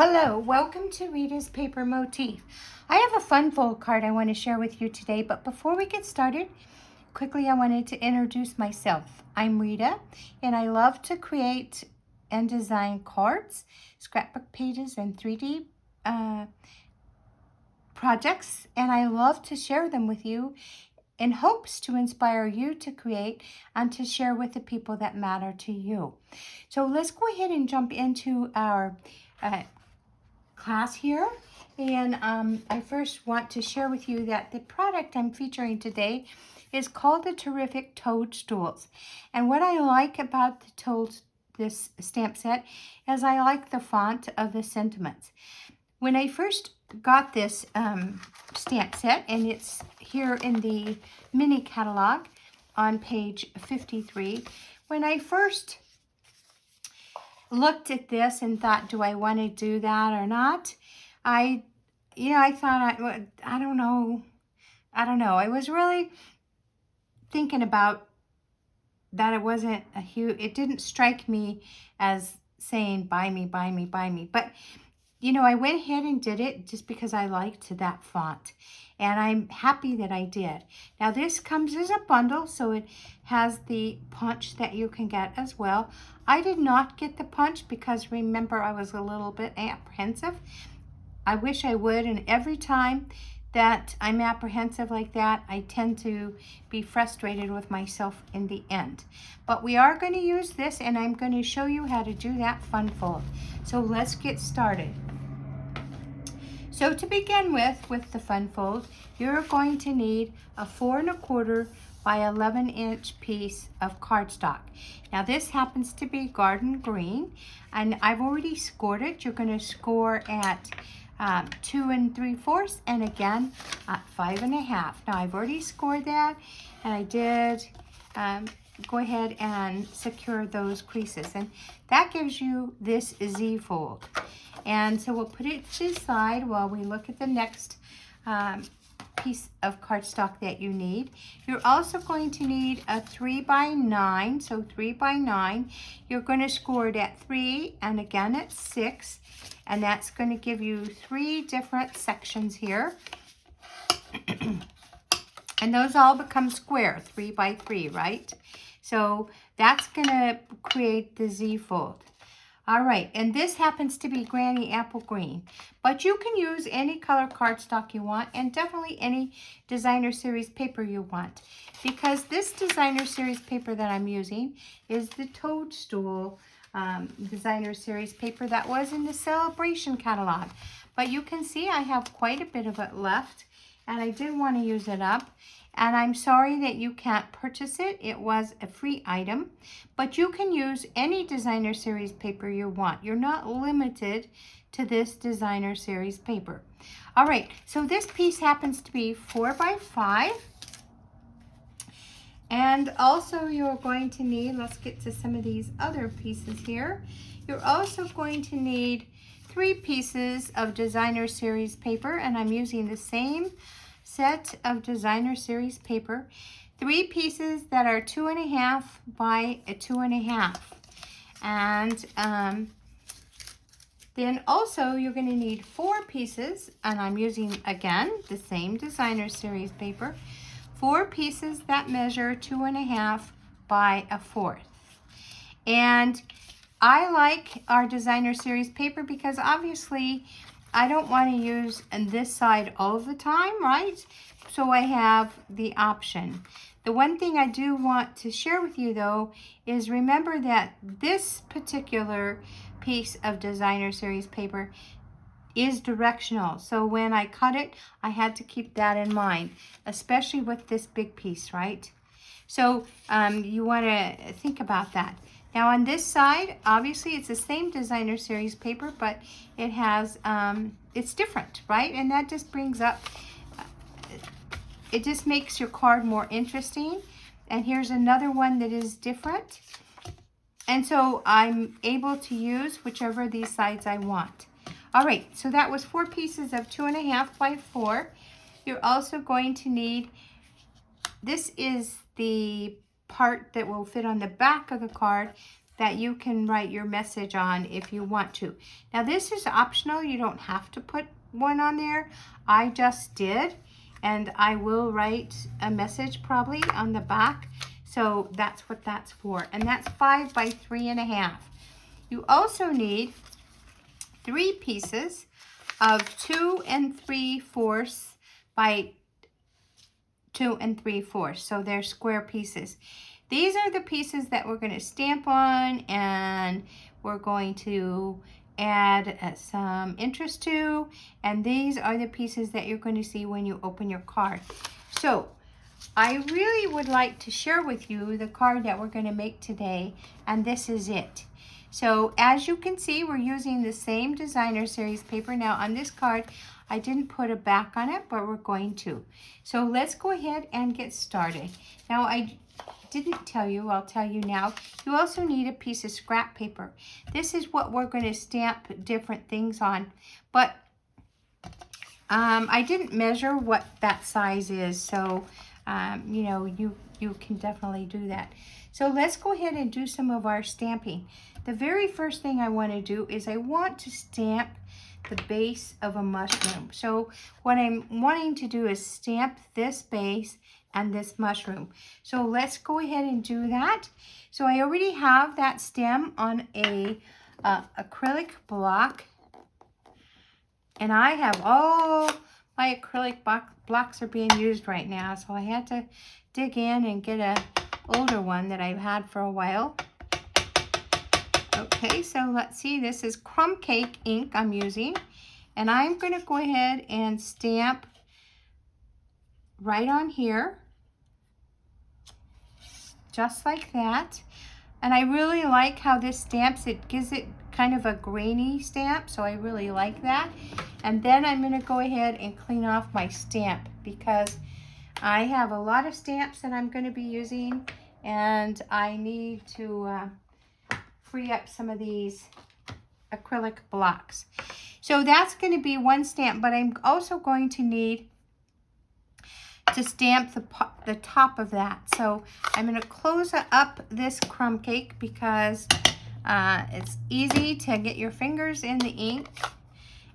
Hello, welcome to Rita's Paper Motif. I have a fun fold card I want to share with you today, but before we get started, quickly I wanted to introduce myself. I'm Rita, and I love to create and design cards, scrapbook pages, and 3D projects, and I love to share them with you in hopes to inspire you to create and to share with the people that matter to you. So let's go ahead and jump into our class here. And I first want to share with you that the product I'm featuring today is called the Terrific Toadstools. And what I like about this stamp set is I like the font of the sentiments. When I first got this stamp set, and it's here in the mini catalog on page 53, when I first looked at this and thought, do I want to do that or not? I thought, I don't know. I was really thinking about that. It wasn't a huge, it didn't strike me as saying, buy me, buy me, buy me. But, I went ahead and did it just because I liked that font. And I'm happy that I did. Now this comes as a bundle, so it has the punch that you can get as well. I did not get the punch because remember I was a little bit apprehensive. I wish I would, and every time that I'm apprehensive like that, I tend to be frustrated with myself in the end. But we are going to use this, and I'm going to show you how to do that fun fold. So let's get started. So to begin with the fun fold, you're going to need a 4 1/4 by 11-inch piece of cardstock. Now this happens to be garden green, and I've already scored it. You're going to score at 2 3/4 and again at 5 1/2. Now I've already scored that, and I did go ahead and secure those creases, and that gives you this Z fold. And so we'll put it to the side while we look at the next piece of cardstock that you need. You're also going to need a 3 by 9, so 3 by 9. You're going to score it at 3 and again at 6, and that's going to give you 3 different sections here. And those all become square, 3 by 3, right? So that's going to create the Z fold. All right, and this happens to be Granny Apple Green, but you can use any color cardstock you want, and definitely any designer series paper you want, because this designer series paper that I'm using is the Toadstool designer series paper that was in the Celebration catalog. But you can see I have quite a bit of it left, and I did want to use it up. And I'm sorry that you can't purchase it. It was a free item, but you can use any designer series paper you want. You're not limited to this designer series paper. All right, so this piece happens to be 4 by 5. And also you're going to need, let's get to some of these other pieces here. You're also going to need 3 pieces of designer series paper, and I'm using the same set of designer series paper. 3 pieces that are 2 1/2 by 2 1/2. And then also you're going to need 4 pieces, and I'm using again the same designer series paper. 4 pieces that measure 2 1/2 by 1/4. And I like our designer series paper because obviously I don't want to use this side all the time, right? So I have the option. The one thing I do want to share with you though is remember that this particular piece of designer series paper is directional. So when I cut it, I had to keep that in mind, especially with this big piece, right? So you want to think about that. Now on this side, obviously it's the same designer series paper, but it has, it's different, right? And that just brings up, it just makes your card more interesting. And here's another one that is different. And so I'm able to use whichever of these sides I want. All right, so that was 4 pieces of 2 1/2 by 4. You're also going to need, this is the part that will fit on the back of the card. that you can write your message on if you want to. Now this is optional. You don't have to put one on there. I just did, and I will write a message probably on the back. So that's what that's for. And that's 5 by 3.5. You also need 3 pieces of 2 3/4 by 2 3/4. So they're square pieces. These are the pieces that we're going to stamp on, and we're going to add some interest to, and these are the pieces that you're going to see when you open your card. So I really would like to share with you the card that we're going to make today, and this is it. So as you can see, we're using the same designer series paper. Now on this card, I didn't put a back on it, but we're going to. So let's go ahead and get started. Now I didn't tell you, I'll tell you now. You also need a piece of scrap paper. This is what we're going to stamp different things on. But I didn't measure what that size is, so you know, you can definitely do that. So let's go ahead and do some of our stamping. The very first thing I want to do is I want to stamp the base of a mushroom. So what I'm wanting to do is stamp this base and this mushroom. So let's go ahead and do that. So I already have that stem on a acrylic block, and I have all my acrylic blocks are being used right now, so I had to dig in and get a older one that I've had for a while. Okay, so let's see, this is crumb cake ink I'm using, and I'm going to go ahead and stamp right on here, just like that. And I really like how this stamps. It gives it kind of a grainy stamp, so I really like that. And then I'm going to go ahead and clean off my stamp, because I have a lot of stamps that I'm going to be using, and I need to free up some of these acrylic blocks. So that's going to be one stamp, but I'm also going to need to stamp the top of that. So I'm going to close up this crumb cake, because it's easy to get your fingers in the ink,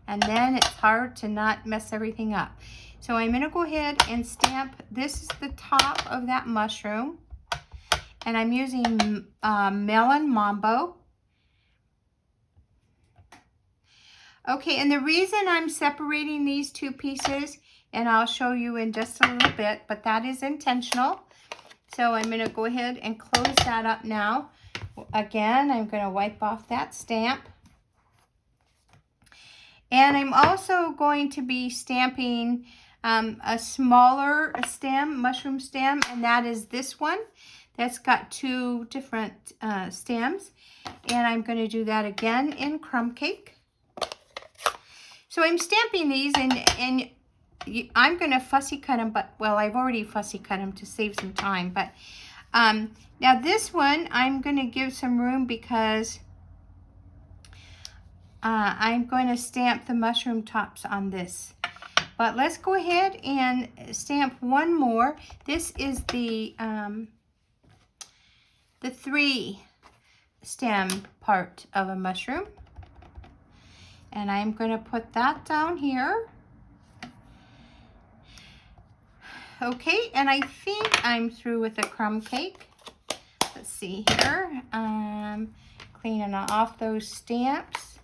and then it's hard to not mess everything up. So I'm going to go ahead and stamp. This is the top of that mushroom, and I'm using Melon Mambo. Okay, and the reason I'm separating these 2 pieces, and I'll show you in just a little bit, but that is intentional. So I'm going to go ahead and close that up now. Again, I'm going to wipe off that stamp. And I'm also going to be stamping a smaller stem, mushroom stem, and that is this one. That's got 2 different stems. And I'm going to do that again in crumb cake. So I'm stamping these, and I'm going to fussy cut them, but, well, I've already fussy cut them to save some time. But now this one, I'm going to give some room, because I'm going to stamp the mushroom tops on this. But let's go ahead and stamp one more. This is the 3 stem part of a mushroom. And I'm going to put that down here. Okay, and I think I'm through with the crumb cake. Let's see here. Cleaning off those stamps.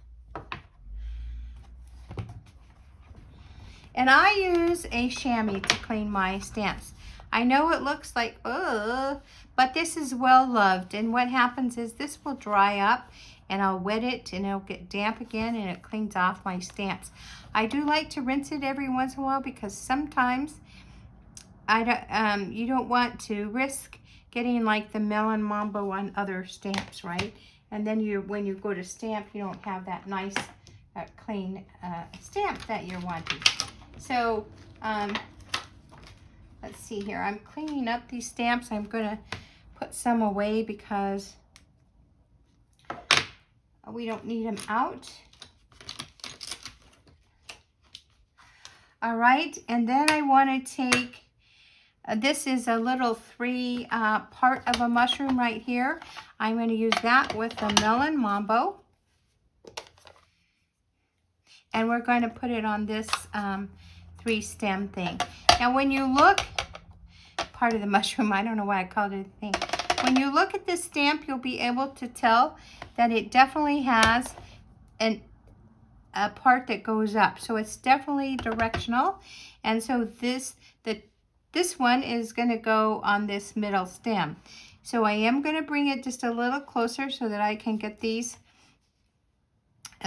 And I use a chamois to clean my stamps. I know it looks like, ugh, but this is well loved. And what happens is this will dry up, and I'll wet it, and it'll get damp again, and it cleans off my stamps. I do like to rinse it every once in a while, because sometimes you don't want to risk getting like the Melon Mambo on other stamps, right? And then when you go to stamp, you don't have that nice clean stamp that you're wanting. So let's see here. I'm cleaning up these stamps. I'm going to put some away, because we don't need them out. All right, and then I want to take This is a little three part of a mushroom right here. I'm going to use that with the melon mambo. And we're going to put it on this 3-stem thing. Now when you look, part of the mushroom, I don't know why I called it a thing. When you look at this stamp, you'll be able to tell that it definitely has a part that goes up. So it's definitely directional. And so this one is going to go on this middle stem. So I am going to bring it just a little closer so that I can get these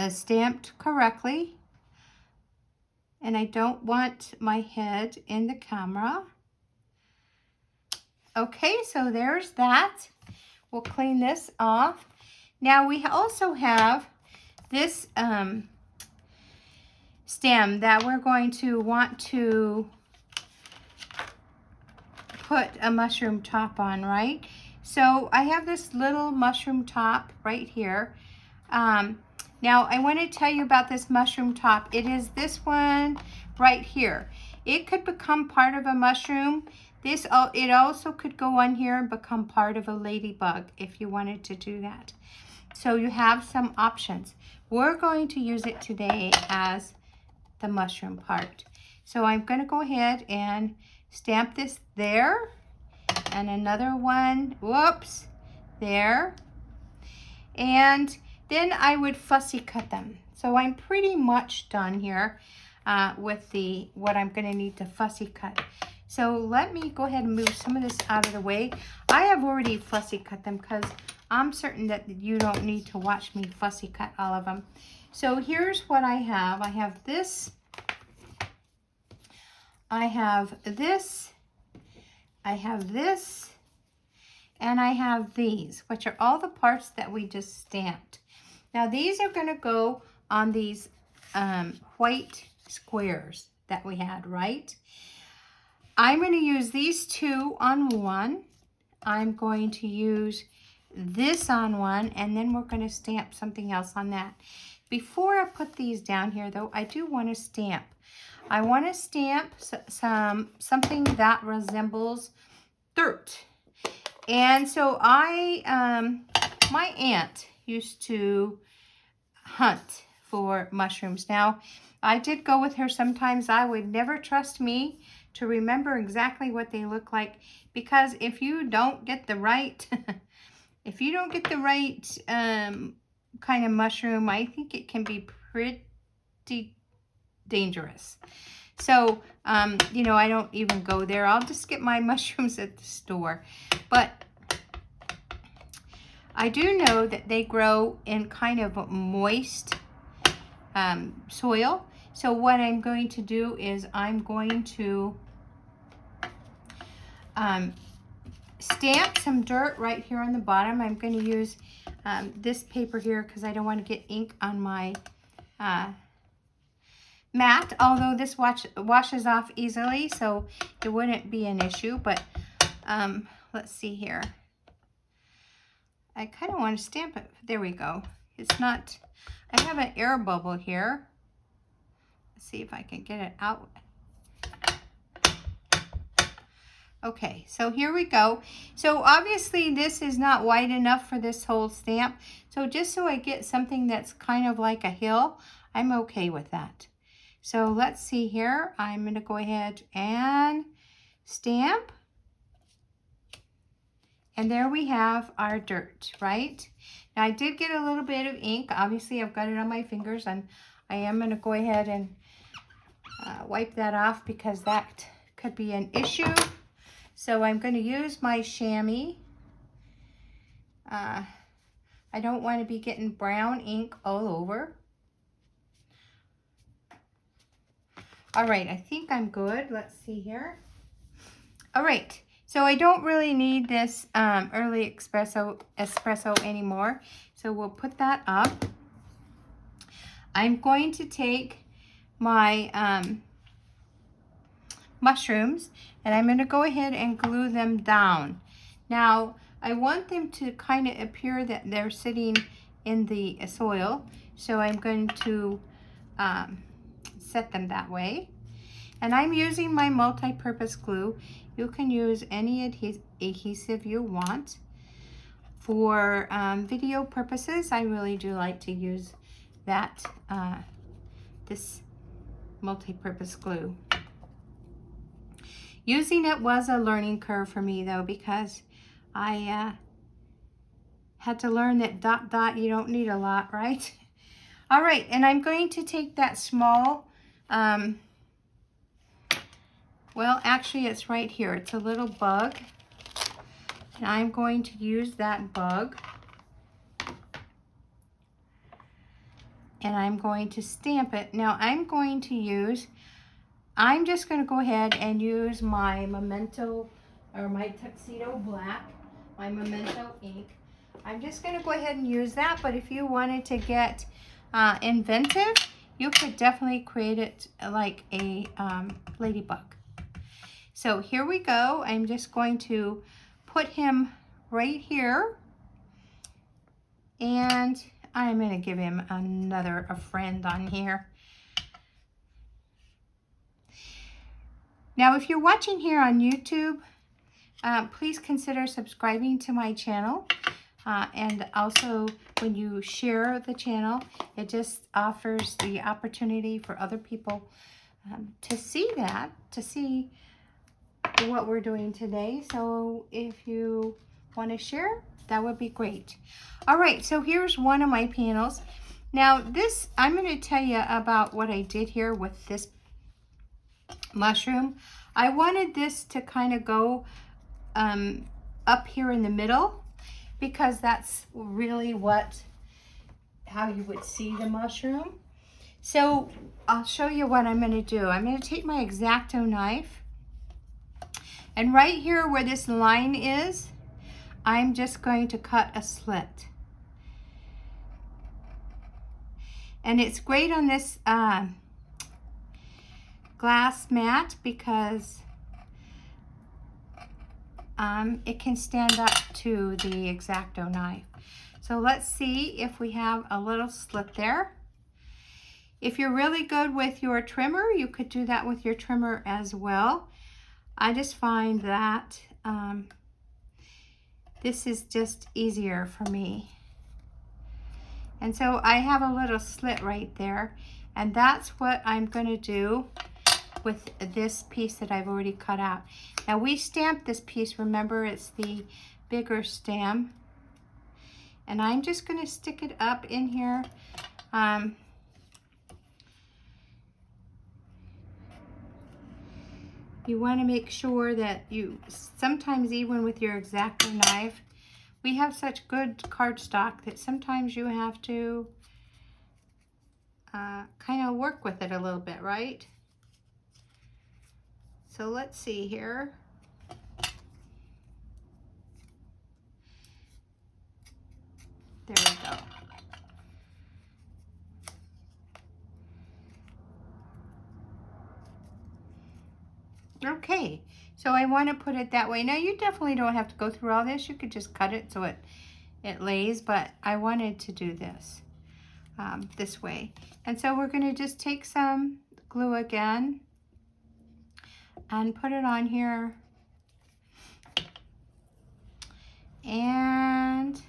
stamped correctly. And I don't want my head in the camera. Okay, so there's that. We'll clean this off. Now we also have this stem that we're going to want to put a mushroom top on, right? So I have this little mushroom top right here. Now I want to tell you about this mushroom top. It is this one right here. It could become part of a mushroom. It also could go on here and become part of a ladybug if you wanted to do that. So you have some options. We're going to use it today as the mushroom part. So I'm going to go ahead and stamp this there, and another one, whoops, there. And then I would fussy cut them. So I'm pretty much done here with what I'm going to need to fussy cut. So let me go ahead and move some of this out of the way. I have already fussy cut them because I'm certain that you don't need to watch me fussy cut all of them. So here's what I have. I have this. I have this. I have this. And I have these, which are all the parts that we just stamped. Now these are going to go on these white squares that we had, right? I'm going to use these two on one. I'm going to use this on one, and then we're going to stamp something else on that. Before I put these down here, though, I do want to stamp. I want to stamp something that resembles dirt. And so my aunt used to hunt for mushrooms. Now, I did go with her sometimes. I would never trust me to remember exactly what they look like, because if you don't get the right, kind of mushroom, I think it can be pretty dangerous. So, you know, I don't even go there. I'll just get my mushrooms at the store. But I do know that they grow in kind of moist soil. So what I'm going to do is I'm going to stamp some dirt right here on the bottom. I'm going to use this paper here because I don't want to get ink on my mat, although this washes off easily, so it wouldn't be an issue. But let's see here. I kind of want to stamp it. There we go. It's not, I have an air bubble here. Let's see if I can get it out. Okay, so here we go. So obviously this is not wide enough for this whole stamp. So just so I get something that's kind of like a hill, I'm okay with that. So let's see here. I'm going to go ahead and stamp. And there we have our dirt, right? Now I did get a little bit of ink. Obviously I've got it on my fingers, and I am going to go ahead and wipe that off because that could be an issue. So I'm going to use my chamois. I don't want to be getting brown ink all over. All right, I think I'm good. Let's see here. All right, so I don't really need this early espresso anymore. So we'll put that up. I'm going to take my mushrooms, and I'm going to go ahead and glue them down. Now, I want them to kind of appear that they're sitting in the soil, so I'm going to set them that way. And I'm using my multi-purpose glue. You can use any adhesive you want. For video purposes, I really do like to use that, this multi-purpose glue. Using it was a learning curve for me though, because I had to learn that dot dot, you don't need a lot, right? All right, and I'm going to take that small, well, actually it's right here. It's a little bug. And I'm going to use that bug. And I'm going to stamp it. Now I'm just going to go ahead and use my Memento, or my Tuxedo Black, my Memento ink. I'm just going to go ahead and use that, but if you wanted to get inventive, you could definitely create it like a ladybug. So here we go. I'm just going to put him right here, and I'm going to give him a friend on here. Now, if you're watching here on YouTube, please consider subscribing to my channel. And also, when you share the channel, it just offers the opportunity for other people to see what we're doing today. So if you want to share, that would be great. All right, so here's one of my panels. Now this, I'm going to tell you about what I did here with this mushroom. I wanted this to kind of go up here in the middle, because that's really how you would see the mushroom. So I'll show you what I'm going to do. I'm going to take my X-Acto knife, and right here where this line is, I'm just going to cut a slit. And it's great on this glass mat, because it can stand up to the X-Acto knife. So let's see if we have a little slit there. If you're really good with your trimmer, you could do that with your trimmer as well. I just find that this is just easier for me. And so I have a little slit right there, and that's what I'm going to do with this piece that I've already cut out. Now we stamped this piece, remember it's the bigger stem, and I'm just going to stick it up in here. You want to make sure that sometimes even with your X-Acto knife, we have such good cardstock that sometimes you have to kind of work with it a little bit, right? So let's see here. There we go. Okay, so I want to put it that way. Now you definitely don't have to go through all this. You could just cut it so it lays, but I wanted to do this this way. And so we're going to just take some glue again and put it on here. And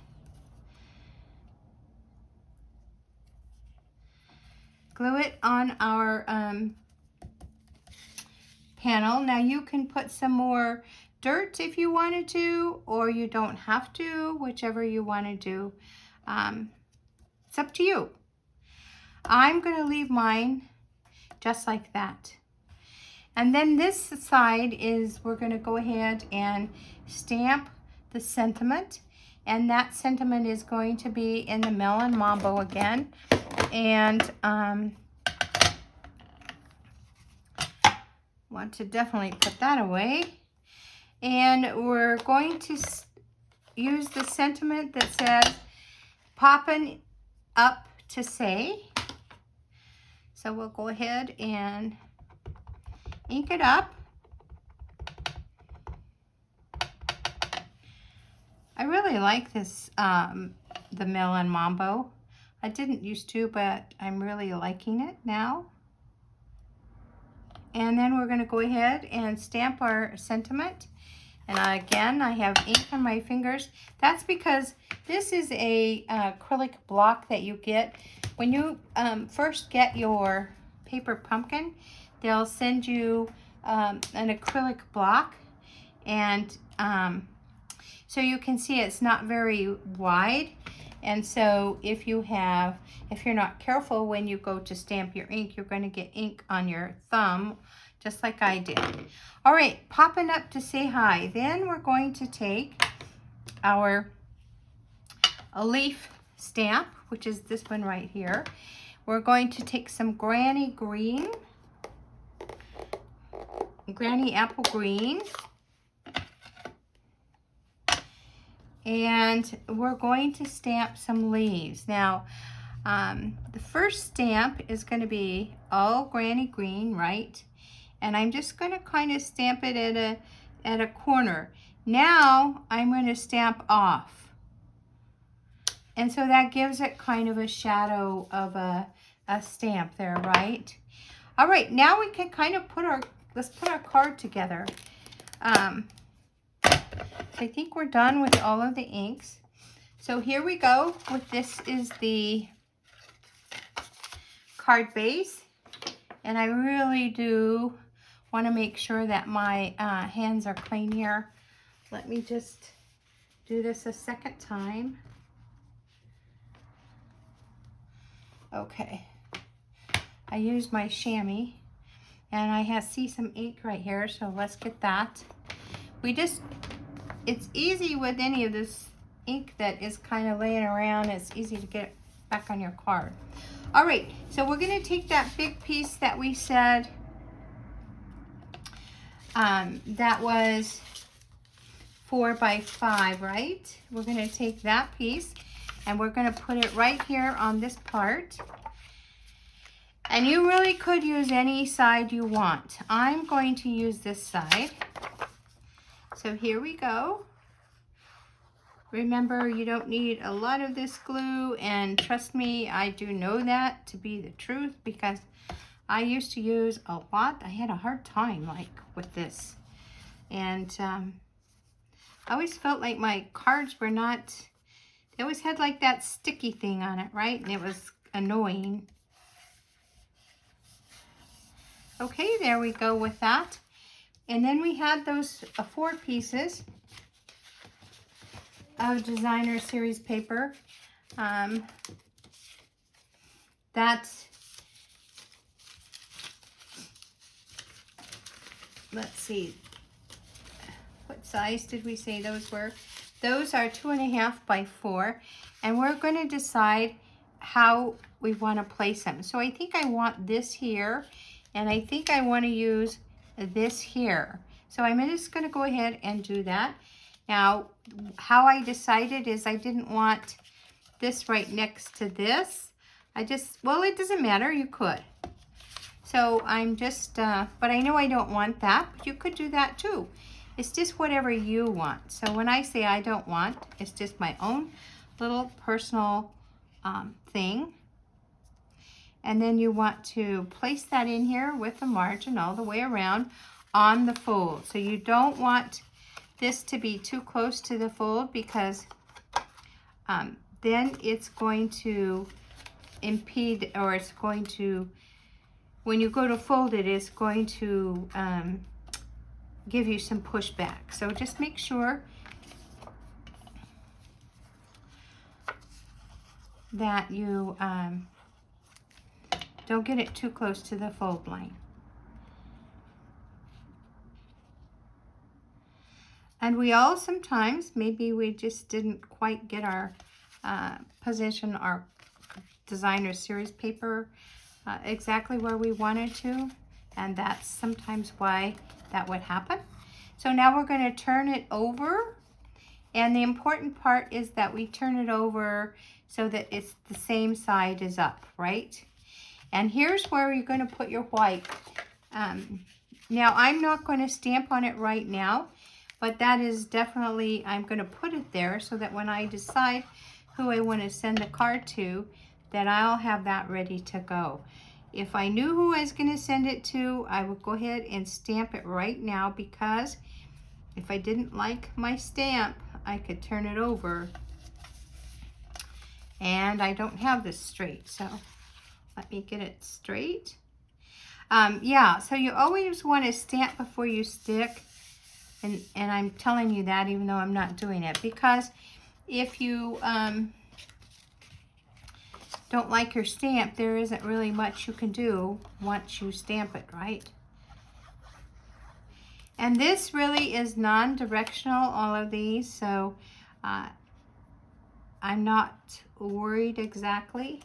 glue it on our panel. Now you can put some more dirt if you wanted to, or you don't have to, whichever you want to do. It's up to you. I'm going to leave mine just like that. And then this side is, we're going to go ahead and stamp the sentiment. And that sentiment is going to be in the Melon Mambo again. And want to definitely put that away. And we're going to use the sentiment that says, poppin' up to say. So we'll go ahead and ink it up. I really like this, the Melon Mambo. I didn't used to, but I'm really liking it now. And then we're going to go ahead and stamp our sentiment. And again, I have ink on my fingers. That's because this is a acrylic block that you get. When you first get your paper pumpkin, they'll send you an acrylic block. And so you can see it's not very wide. And so if you're not careful when you go to stamp your ink, you're going to get ink on your thumb, just like I did. All right, popping up to say hi. Then we're going to take a leaf stamp, which is this one right here. We're going to take some Granny Apple Green. And we're going to stamp some leaves. Now, the first stamp is going to be all Granny Green, right? And I'm just going to kind of stamp it at a corner. Now, I'm going to stamp off. And so that gives it kind of a shadow of a stamp there, right? All right, now we can kind of let's put our card together. So I think we're done with all of the inks. So here we go. This is the card base. And I really do want to make sure that my hands are clean here. Let me just do this a second time. Okay. I used my chamois. And I see some ink right here, so let's get that. It's easy with any of this ink that is kind of laying around. It's easy to get it back on your card. All right, so we're going to take that big piece that we said that was 4 by 5, right? We're going to take that piece and we're going to put it right here on this part. And you really could use any side you want. I'm going to use this side. So here we go. Remember, you don't need a lot of this glue, and trust me, I do know that to be the truth because I used to use a lot. I had a hard time with this. And I always felt like my cards were not, they always had like that sticky thing on it, right? And it was annoying. Okay, there we go with that. And then we had those 4 pieces of designer series paper. Let's see, what size did we say those were? Those are 2.5 by 4, and we're going to decide how we want to place them. So I think I want this here, and I think I want to use this here. So I'm just going to go ahead and do that. Now, how I decided is I didn't want this right next to this. Well, it doesn't matter, you could. So I'm just, but I know I don't want that, but you could do that too. It's just whatever you want. So when I say I don't want, it's just my own little personal thing. And then you want to place that in here with the margin all the way around on the fold. So you don't want this to be too close to the fold because then it's going to impede, or it's going to, when you go to fold it, it's going to give you some pushback. So just make sure that you don't get it too close to the fold line. And we all sometimes, maybe we just didn't quite get our position, our designer series paper exactly where we wanted to. And that's sometimes why that would happen. So now we're going to turn it over. And the important part is that we turn it over so that it's the same side is up, right? And here's where you're going to put your white. Now, I'm not going to stamp on it right now, but that is definitely, I'm going to put it there so that when I decide who I want to send the card to, that I'll have that ready to go. If I knew who I was going to send it to, I would go ahead and stamp it right now, because if I didn't like my stamp, I could turn it over. And I don't have this straight, so let me get it straight. Yeah, so you always want to stamp before you stick. And I'm telling you that even though I'm not doing it, because if you don't like your stamp, there isn't really much you can do once you stamp it, right? And this really is non-directional, all of these, so I'm not worried exactly.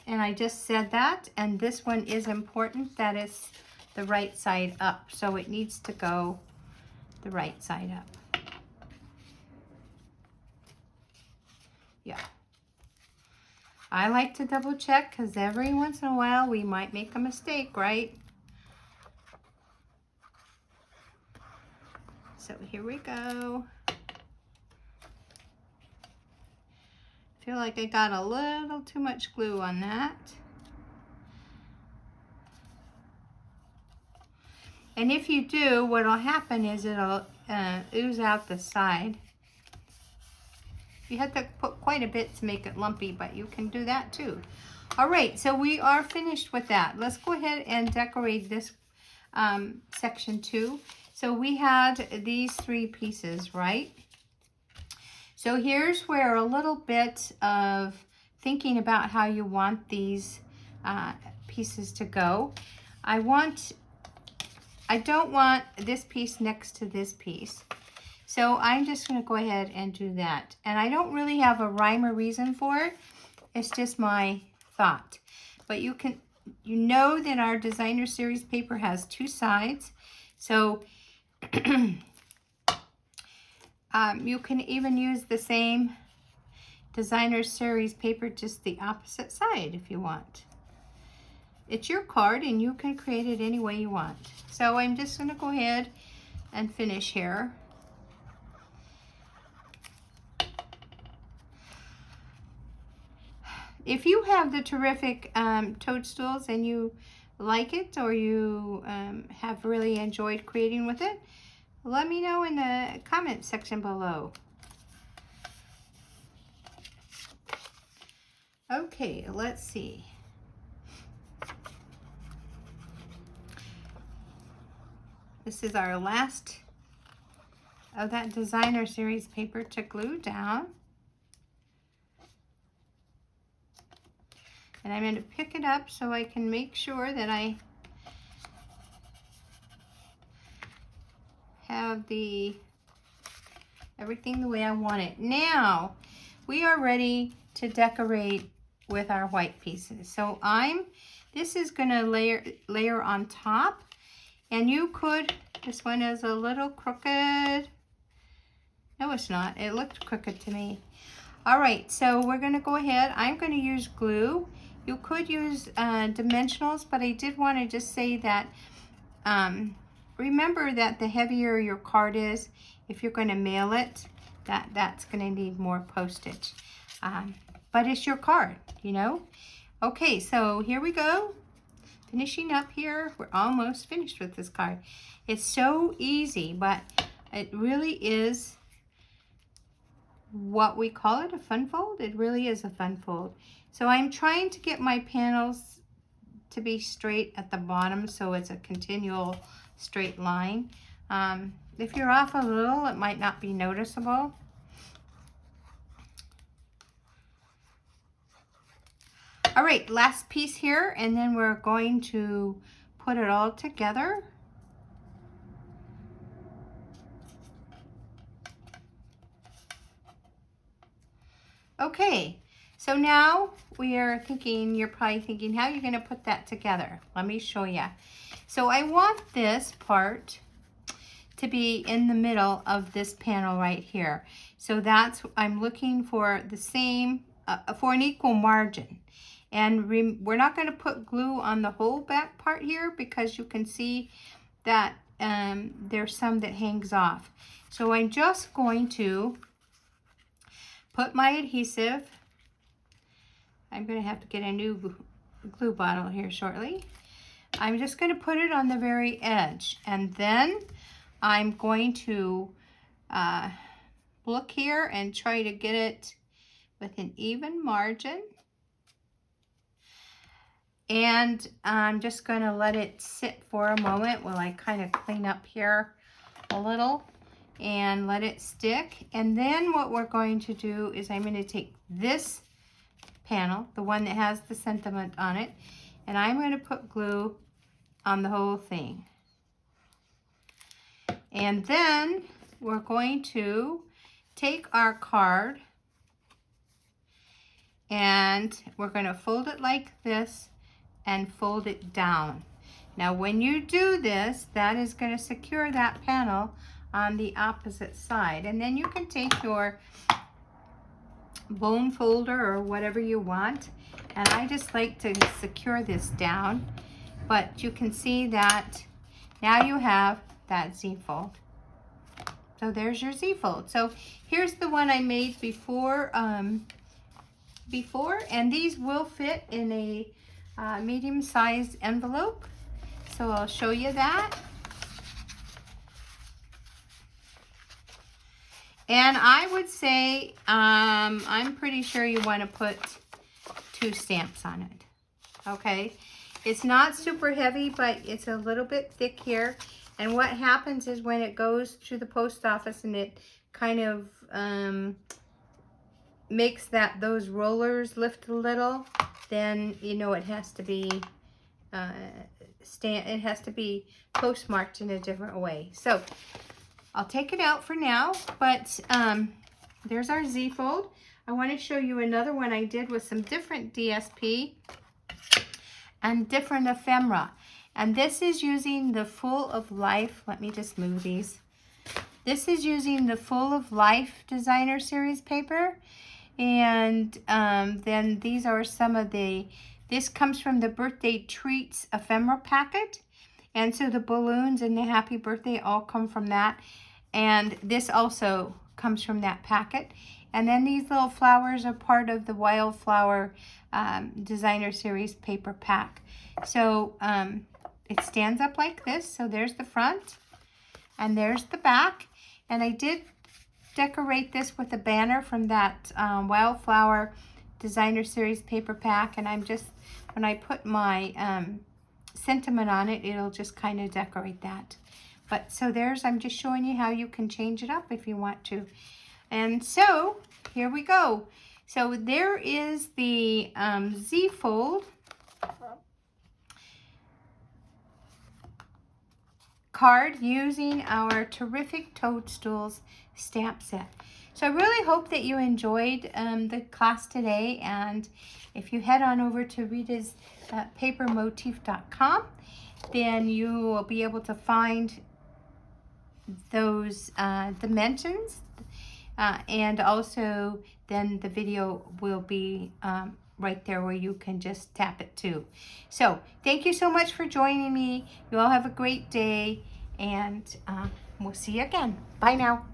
And I just said that, and this one is important that it's the right side up, so it needs to go the right side up. Yeah. I like to double check, because every once in a while we might make a mistake, right? So here we go. I feel like I got a little too much glue on that. And if you do, what'll happen is it'll ooze out the side. You have to put quite a bit to make it lumpy, but you can do that too. All right, so we are finished with that. Let's go ahead and decorate this section 2. So we had these 3 pieces, right? So here's where a little bit of thinking about how you want these pieces to go. I don't want this piece next to this piece. So I'm just going to go ahead and do that. And I don't really have a rhyme or reason for it. It's just my thought. But you know that our designer series paper has 2 sides. So you can even use the same designer series paper, just the opposite side if you want. It's your card and you can create it any way you want. So I'm just going to go ahead and finish here. If you have the Terrific Toadstools and you like it, or you have really enjoyed creating with it, let me know in the comment section below. Okay, let's see. This is our last of that designer series paper to glue down. And I'm going to pick it up so I can make sure that I have everything the way I want it. Now, we are ready to decorate with our white pieces. So this is going to layer on top. And you could, this one is a little crooked. No, it's not. It looked crooked to me. All right, so we're going to go ahead. I'm going to use glue. You could use dimensionals, but I did want to just say that remember that the heavier your card is, if you're going to mail it, that's going to need more postage. But it's your card, you know. Okay, so here we go. Finishing up here. We're almost finished with this card. It's so easy, but it really is what we call it, a fun fold. It really is a fun fold. So I'm trying to get my panels to be straight at the bottom, so it's a continual straight line. If you're off a little, it might not be noticeable. All right, last piece here, and then we're going to put it all together. Okay, so now we are thinking, you're probably thinking, how are you going to put that together? Let me show you. So I want this part to be in the middle of this panel right here. So I'm looking for the same, for an equal margin. And we're not going to put glue on the whole back part here, because you can see that there's some that hangs off. So I'm just going to put my adhesive I'm going to have to get a new glue bottle here shortly. I'm just going to put it on the very edge, and then I'm going to look here and try to get it with an even margin. And I'm just going to let it sit for a moment while I kind of clean up here a little and let it stick. And then what we're going to do is I'm going to take this panel, the one that has the sentiment on it, and I'm going to put glue on the whole thing. And then we're going to take our card and we're going to fold it like this and fold it down. Now when you do this, that is going to secure that panel on the opposite side. And then you can take your bone folder or whatever you want, and I just like to secure this down, but you can see that now you have that Z-fold. So there's your Z-fold. So here's the one I made before, and these will fit in a medium-sized envelope. So I'll show you that. And I would say, I'm pretty sure you want to put 2 stamps on it. Okay, it's not super heavy, but it's a little bit thick here. And what happens is when it goes to the post office and it kind of makes those rollers lift a little, then you know it has to be it has to be postmarked in a different way. So I'll take it out for now, but there's our Z-fold. I want to show you another one I did with some different DSP and different ephemera. And this is using the Full of Life. Let me just move these. This is using the Full of Life Designer Series paper. And then these are some of this comes from the Birthday Treats ephemera packet. And so the balloons and the happy birthday all come from that. And this also comes from that packet. And then these little flowers are part of the Wildflower Designer Series paper pack. So it stands up like this. So there's the front and there's the back. And I did decorate this with a banner from that Wildflower Designer Series paper pack. And I'm just, when I put my sentiment on it, it'll just kind of decorate that. But so I'm just showing you how you can change it up if you want to. And so here we go. So there is the Z-fold card using our Terrific Toadstools stamp set. So I really hope that you enjoyed the class today. And if you head on over to ritaspapermotif.com, then you will be able to find those dimensions, and also then the video will be right there where you can just tap it too. So thank you so much for joining me. You all have a great day, and we'll see you again. Bye now.